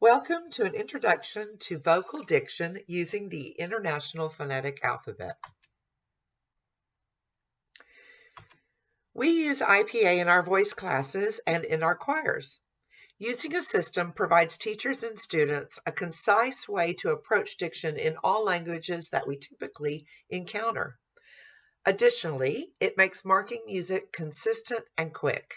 Welcome to an introduction to vocal diction using the International Phonetic Alphabet. We use IPA in our voice classes and in our choirs. Using a system provides teachers and students a concise way to approach diction in all languages that we typically encounter. Additionally, it makes marking music consistent and quick.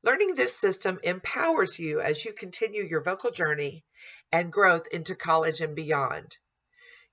Learning this system empowers you as you continue your vocal journey and growth into college and beyond.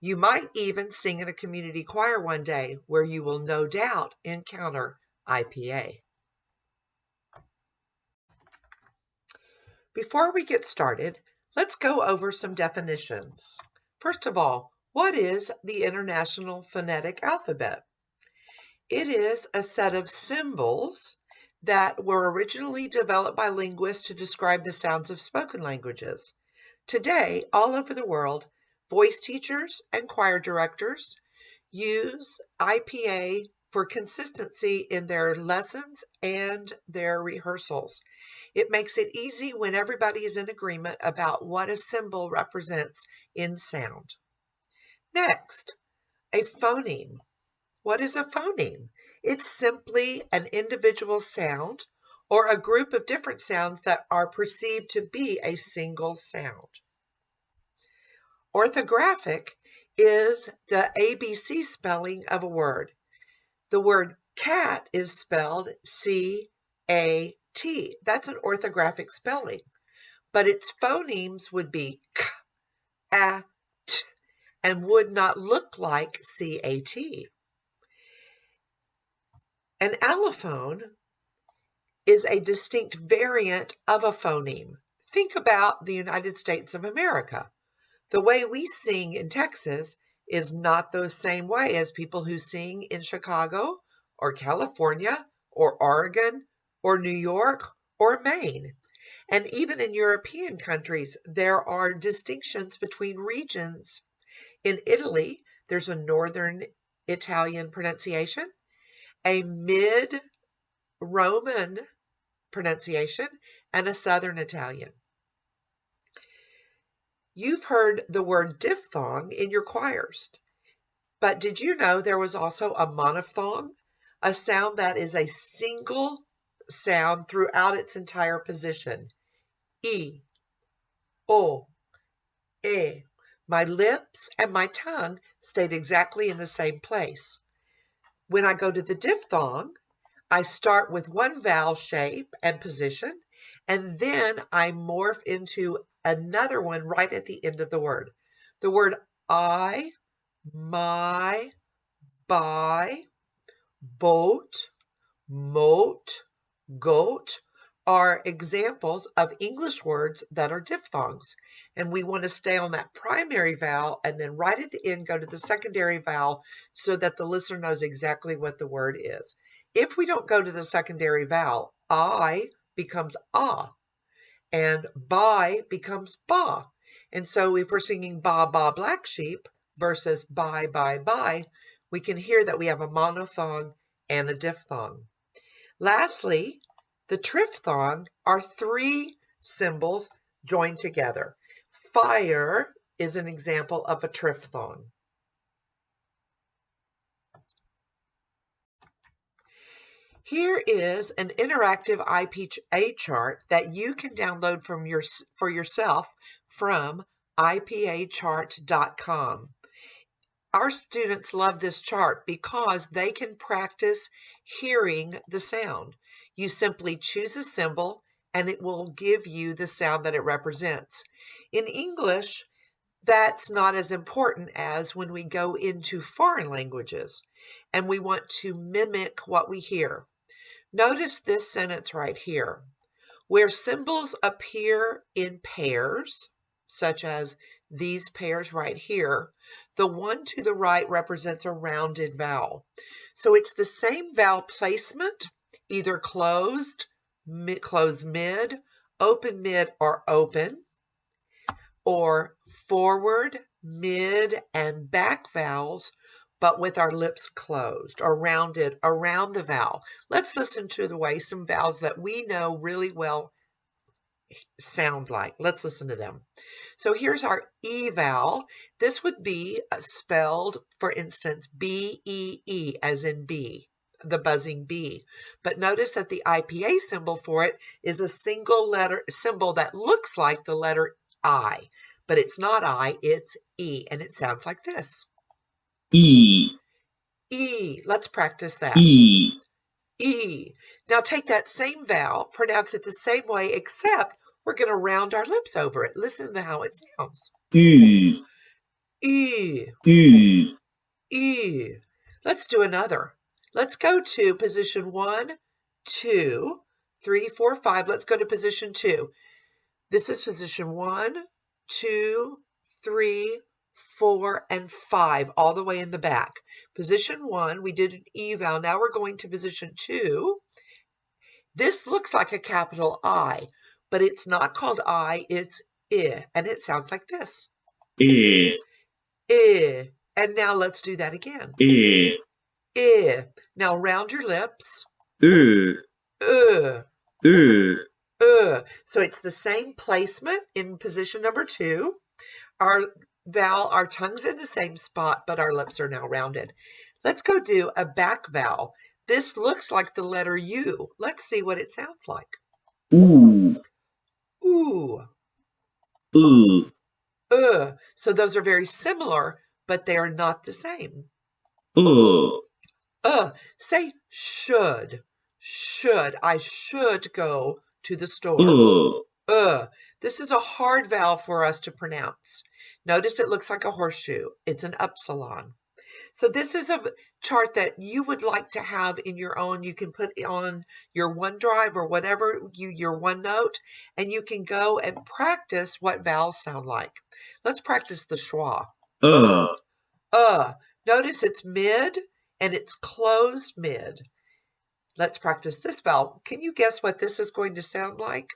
You might even sing in a community choir one day where you will no doubt encounter IPA. Before we get started, let's go over some definitions. First of all, what is the International Phonetic Alphabet? It is a set of symbols that were originally developed by linguists to describe the sounds of spoken languages. Today, all over the world, voice teachers and choir directors use IPA for consistency in their lessons and their rehearsals. It makes it easy when everybody is in agreement about what a symbol represents in sound. Next, a phoneme. What is a phoneme? It's simply an individual sound or a group of different sounds that are perceived to be a single sound. Orthographic is the ABC spelling of a word. The word cat is spelled C-A-T. That's an orthographic spelling, but its phonemes would be k, a, t, and would not look like C-A-T. An allophone is a distinct variant of a phoneme. Think about the United States of America. The way we sing in Texas is not the same way as people who sing in Chicago or California or Oregon or New York or Maine. And even in European countries, there are distinctions between regions. In Italy, there's a Northern Italian pronunciation, a mid-Roman pronunciation, and a Southern Italian. You've heard the word diphthong in your choirs, but did you know there was also a monophthong, a sound that is a single sound throughout its entire position? E, O, E. My lips and my tongue stayed exactly in the same place. When I go to the diphthong, I start with one vowel shape and position, and then I morph into another one right at the end of the word. The word I, my, by, boat, moat, goat are examples of English words that are diphthongs. And we want to stay on that primary vowel and then right at the end go to the secondary vowel so that the listener knows exactly what the word is. If we don't go to the secondary vowel, I becomes ah, and by becomes ba. And so if we're singing ba, ba, black sheep versus by, we can hear that we have a monophthong and a diphthong. Lastly, the triphthong are three symbols joined together. Fire is an example of a triphthong. Here is an interactive IPA chart that you can download for yourself from IPAchart.com. Our students love this chart because they can practice hearing the sound. You simply choose a symbol and it will give you the sound that it represents. In English, that's not as important as when we go into foreign languages and we want to mimic what we hear. Notice this sentence right here. Where symbols appear in pairs, such as these pairs right here, the one to the right represents a rounded vowel. So it's the same vowel placement, either closed mid, open mid, or open, or forward, mid, and back vowels, but with our lips closed or rounded around the vowel. Let's listen to the way some vowels that we know really well sound like. Let's listen to them. So here's our E vowel. This would be spelled, for instance, B-E-E, as in bee, the buzzing bee. But notice that the IPA symbol for it is a single letter symbol that looks like the letter I, but it's not I, it's E, and it sounds like this. E. E. Let's practice that. E. E. Now take that same vowel, pronounce it the same way, except we're going to round our lips over it. Listen to how it sounds. U. E. U. E. Let's do another. Let's go to position 1, 2, 3, 4, 5. Let's go to position 2. This is position 1, 2, 3, 4, and 5, all the way in the back. Position 1, we did an E vowel. Now we're going to position 2. This looks like a capital I, but it's not called I, it's I, and it sounds like this. E. I. And now let's do that again. E. I. Now round your lips. U. U. So it's the same placement in position number 2. Our tongue's in the same spot, but our lips are now rounded. Let's go do a back vowel. This looks like the letter U. Let's see what it sounds like. U. Ooh. U. So those are very similar, but they are not the same. Say should. Should. I should go to the store. This is a hard vowel for us to pronounce. Notice it looks like a horseshoe. It's an upsilon. So this is a chart that you would like to have in your own. You can put on your OneDrive or whatever, your OneNote, and you can go and practice what vowels sound like. Let's practice the schwa. Notice it's mid and it's closed mid. Let's practice this vowel. Can you guess what this is going to sound like?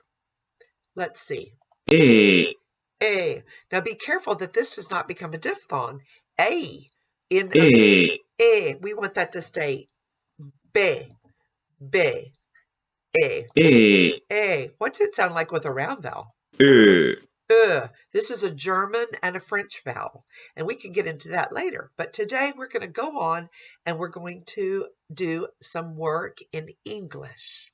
Let's see. A. A. Now be careful that this does not become a diphthong. A. In A. A. We want that to stay B. B. A. A. A. What's it sound like with a round vowel? This is a German and a French vowel, and we can get into that later. But today we're going to go on and we're going to do some work in English.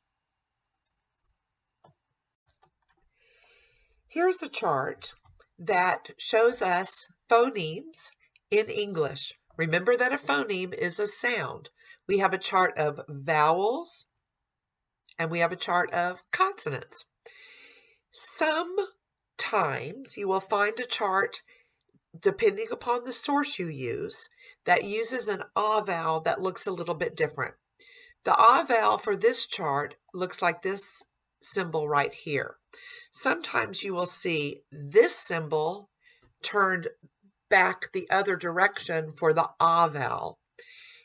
Here's a chart that shows us phonemes in English. Remember that a phoneme is a sound. We have a chart of vowels and we have a chart of consonants. Sometimes you will find a chart, depending upon the source you use, that uses an ah vowel that looks a little bit different. The ah vowel for this chart looks like this symbol right here. Sometimes you will see this symbol turned back the other direction for the ah vowel.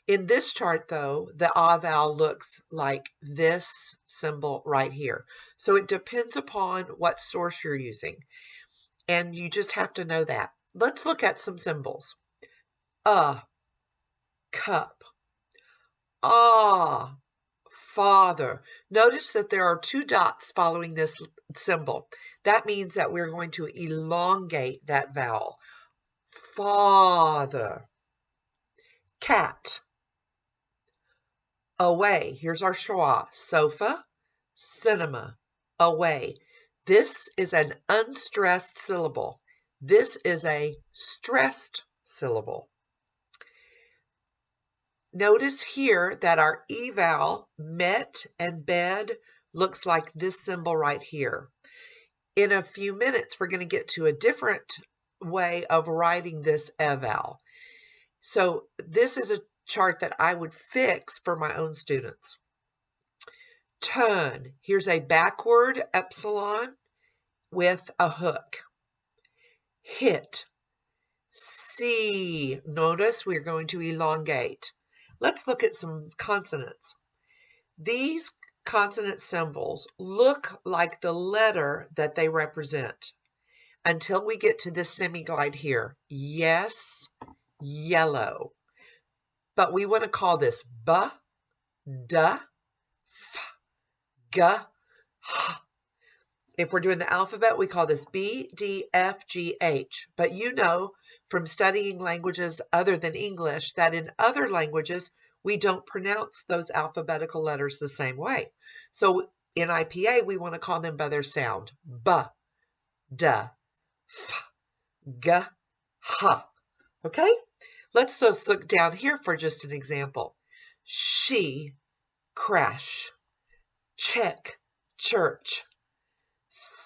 In this chart, though, the ah vowel looks like this symbol right here. So it depends upon what source you're using, and you just have to know that. Let's look at some symbols. Cup. Ah, father. Notice that there are 2 dots following this symbol. That means that we're going to elongate that vowel. Father. Cat. Away. Here's our schwa. Sofa, cinema, away. This is an unstressed syllable. This is a stressed syllable. Notice here that our E vowel, met and bed, looks like this symbol right here. In a few minutes, we're going to get to a different way of writing this E vowel. So this is a chart that I would fix for my own students. Turn. Here's a backward epsilon with a hook. Hit. See. Notice we're going to elongate. Let's look at some consonants. These consonant symbols look like the letter that they represent until we get to this semi-glide here. Yes, yellow. But we want to call this B, D, F, G, H. If we're doing the alphabet, we call this B, D, F, G, H. But you know from studying languages other than English that in other languages, we don't pronounce those alphabetical letters the same way. So in IPA, we want to call them by their sound. B, D, F, G, H. Okay? Let's just look down here for just an example. She, crash, check, church,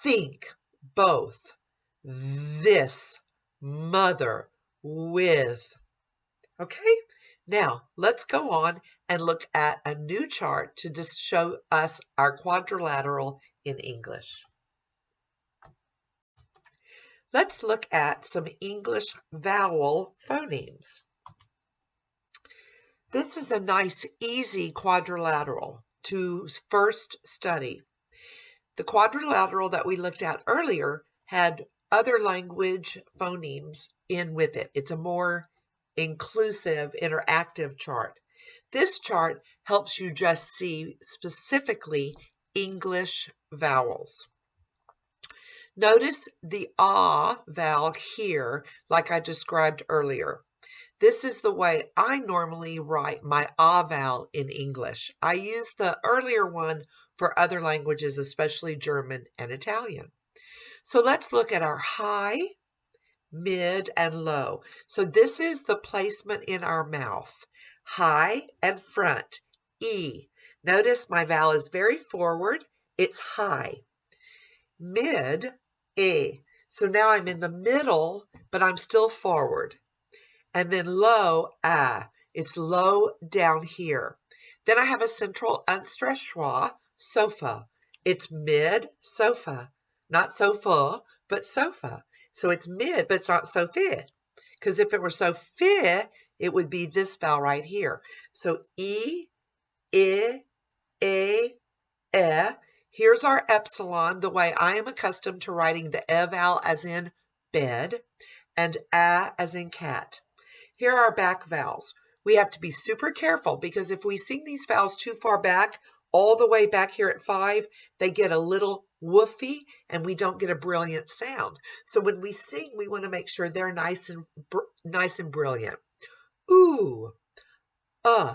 think, both, this, mother, with. Okay, now let's go on and look at a new chart to just show us our quadrilateral in English. Let's look at some English vowel phonemes. This is a nice, easy quadrilateral to first study. The quadrilateral that we looked at earlier had other language phonemes in with it. It's a more inclusive, interactive chart. This chart helps you just see specifically English vowels. Notice the ah vowel here, like I described earlier. This is the way I normally write my ah vowel in English. I use the earlier one for other languages, especially German and Italian. So let's look at our high, mid, and low. So this is the placement in our mouth. High and front, E. Notice my vowel is very forward. It's high. Mid, E. So now I'm in the middle, but I'm still forward. And then low, ah. It's low down here. Then I have a central unstressed schwa, sofa. It's mid, sofa. Not sofa, but sofa. So it's mid, but it's not sofa. Because if it were sofa, it would be this vowel right here. So E, I, A, E. Here's our epsilon, the way I am accustomed to writing the E vowel as in bed and A as in cat. Here are our back vowels. We have to be super careful because if we sing these vowels too far back, all the way back here at 5, they get a little woofy and we don't get a brilliant sound. So when we sing, we want to make sure they're nice and brilliant. Ooh,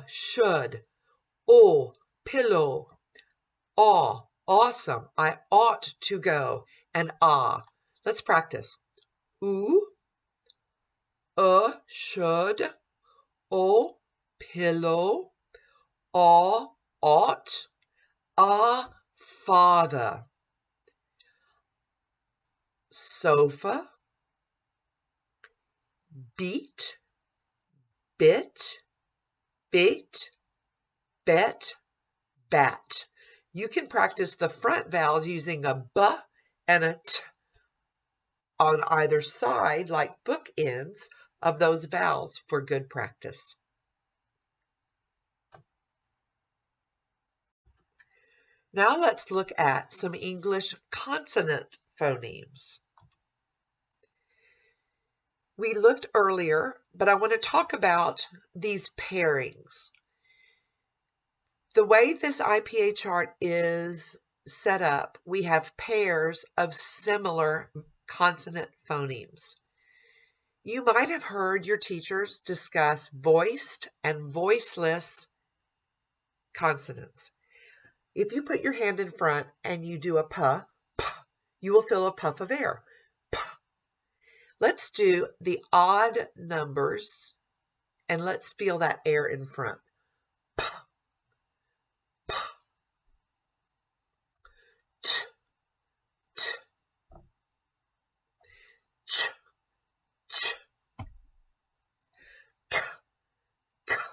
should, oh, pillow, aw, awesome, I ought to go, and ah. Let's practice. Ooh, should, oh, pillow, aw, ought, father. Sofa, beat, bit, bait, bet, bat. You can practice the front vowels using a b and a t on either side, like bookends of those vowels for good practice. Now let's look at some English consonant phonemes. We looked earlier, but I want to talk about these pairings. The way this IPA chart is set up, we have pairs of similar consonant phonemes. You might have heard your teachers discuss voiced and voiceless consonants. If you put your hand in front and you do a puh, you will feel a puff of air. Puh. Let's do the odd numbers and let's feel that air in front. Puh, puh. T, t, ch, ch, k, k, f,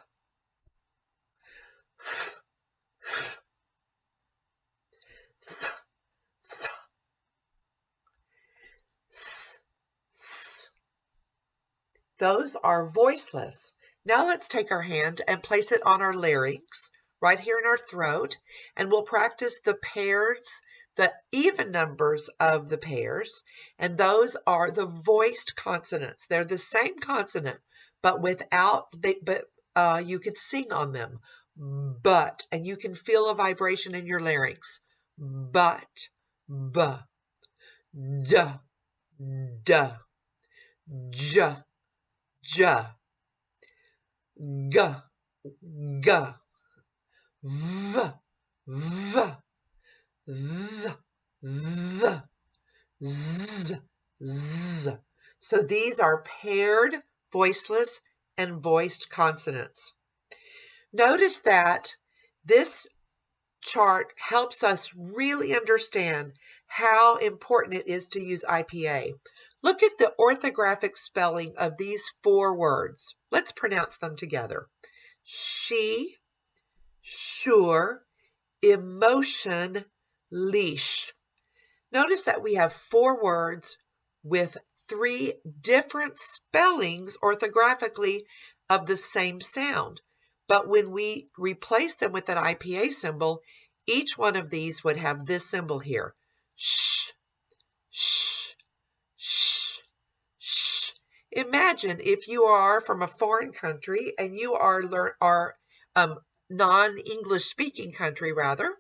f, th, th, s, s. Those are voiceless. Now let's take our hand and place it on our larynx, right here in our throat, and we'll practice the pairs, the even numbers of the pairs, and those are the voiced consonants. They're the same consonant, but you could sing on them. But, and you can feel a vibration in your larynx. But, b, D, D, J, J, G, G, V, V, th, th, z, z. So these are paired, voiceless, and voiced consonants. Notice that this chart helps us really understand how important it is to use IPA. Look at the orthographic spelling of these 4 words. Let's pronounce them together. She, sure, emotion, leash. Notice that we have 4 words with 3 different spellings orthographically of the same sound. But when we replace them with an IPA symbol, each one of these would have this symbol here. Sh, sh, sh, sh. Imagine if you are from a foreign country and you are non-English speaking country rather,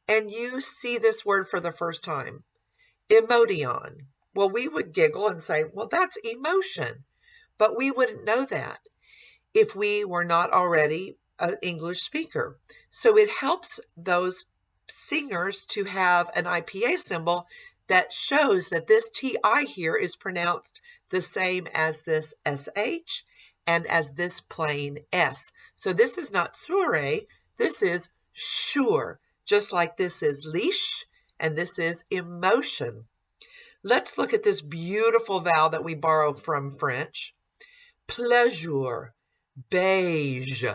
and you see this word for the first time. Emotion. Well, we would giggle and say, well, that's emotion. But we wouldn't know that if we were not already an English speaker. So it helps those singers to have an IPA symbol that shows that this TI here is pronounced the same as this SH and as this plain S. So this is not sure, this is sure, just like this is leash and this is emotion. Let's look at this beautiful vowel that we borrow from French. Pleasure, beige.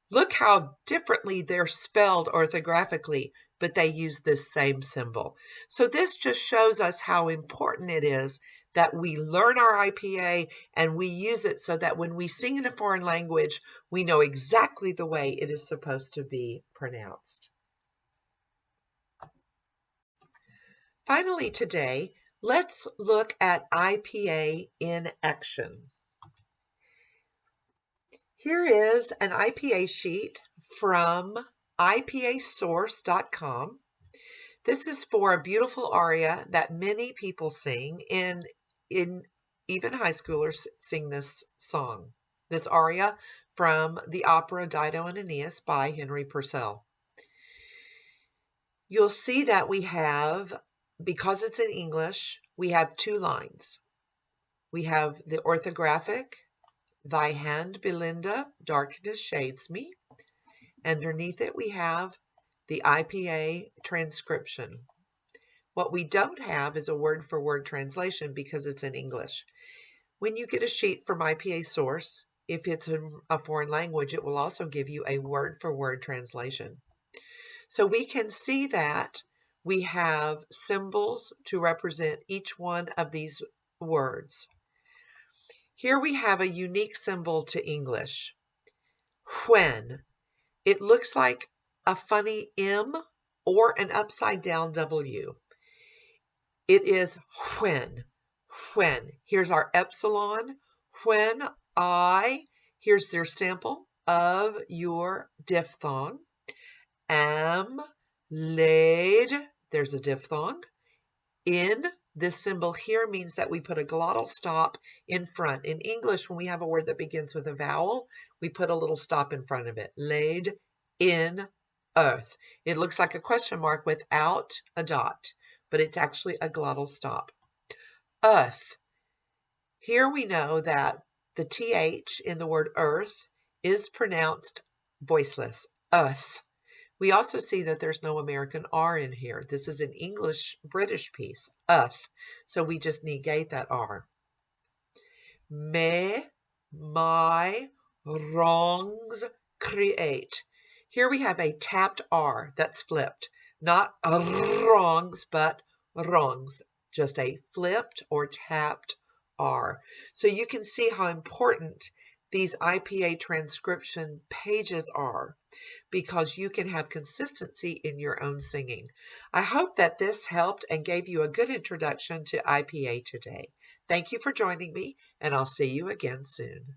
Look how differently they're spelled orthographically, but they use this same symbol. So this just shows us how important it is that we learn our IPA and we use it so that when we sing in a foreign language, we know exactly the way it is supposed to be pronounced. Finally today, let's look at IPA in action. Here is an IPA sheet from IPAsource.com. This is for a beautiful aria that many people sing, in even high schoolers sing this song, this aria from the opera Dido and Aeneas by Henry Purcell. You'll see that we have, because it's in English, we have 2 lines. We have the orthographic, thy hand, Belinda, darkness shades me. Underneath it, we have the IPA transcription. What we don't have is a word-for-word translation because it's in English. When you get a sheet from IPA Source, if it's in a foreign language, it will also give you a word-for-word translation. So we can see that we have symbols to represent each one of these words. Here we have a unique symbol to English. When. It looks like a funny M or an upside down W. It is when. When. Here's our epsilon. When here's their sample of your diphthong. Am laid, there's a diphthong. In, this symbol here means that we put a glottal stop in front. In English, when we have a word that begins with a vowel, we put a little stop in front of it. Laid in earth. It looks like a question mark without a dot, but it's actually a glottal stop. Earth. Here we know that the TH in the word earth is pronounced voiceless. Earth. We also see that there's no American R in here. This is an English-British piece, so we just negate that R. May my wrongs create. Here we have a tapped R that's flipped. Not wrongs, but wrongs. Just a flipped or tapped R. So you can see how important these IPA transcription pages are, because you can have consistency in your own singing. I hope that this helped and gave you a good introduction to IPA today. Thank you for joining me, and I'll see you again soon.